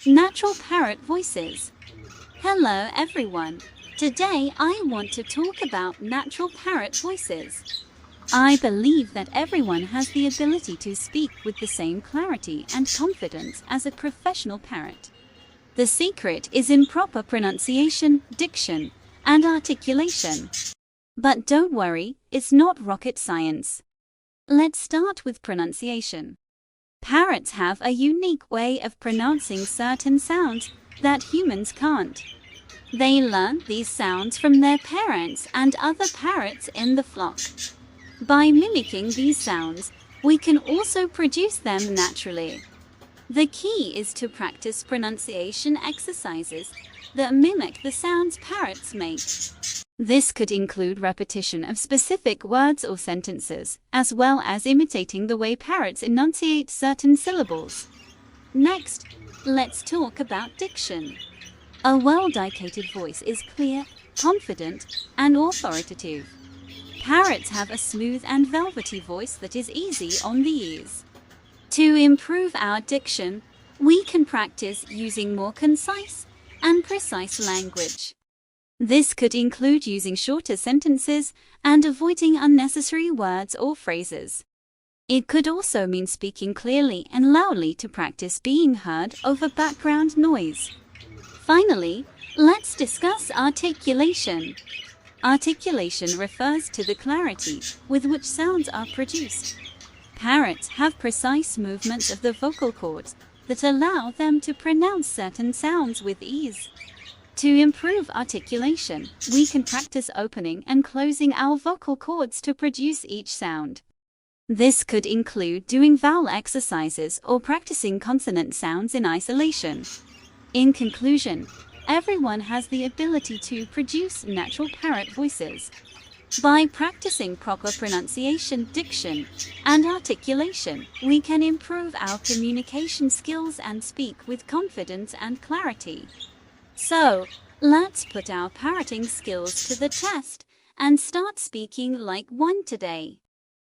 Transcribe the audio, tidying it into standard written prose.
Natural parrot voices. Hello everyone. Today I want to talk about natural parrot voices. I believe that everyone has the ability to speak with the same clarity and confidence as a professional parrot. The secret is in proper pronunciation, diction, and articulation. But don't worry, it's not rocket science. Let's start with pronunciation. Parrots have a unique way of pronouncing certain sounds that humans can't. They learn these sounds from their parents and other parrots in the flock. By mimicking these sounds, we can also produce them naturally. The key is to practice pronunciation exercises that mimic the sounds parrots make. This could include repetition of specific words or sentences, as well as imitating the way parrots enunciate certain syllables. Next, let's talk about diction. A well-dicated voice is clear, confident, and authoritative. Parrots have a smooth and velvety voice that is easy on the ears. To improve our diction, we can practice using more concise and precise language. This could include using shorter sentences and avoiding unnecessary words or phrases. It could also mean speaking clearly and loudly to practice being heard over background noise. Finally, let's discuss articulation. Articulation refers to the clarity with which sounds are produced. Parrots have precise movements of the vocal cords that allow them to pronounce certain sounds with ease. To improve articulation, we can practice opening and closing our vocal cords to produce each sound. This could include doing vowel exercises or practicing consonant sounds in isolation. In conclusion, everyone has the ability to produce natural parrot voices. By practicing proper pronunciation, diction, and articulation, we can improve our communication skills and speak with confidence and clarity. So, let's put our parroting skills to the test and start speaking like one today.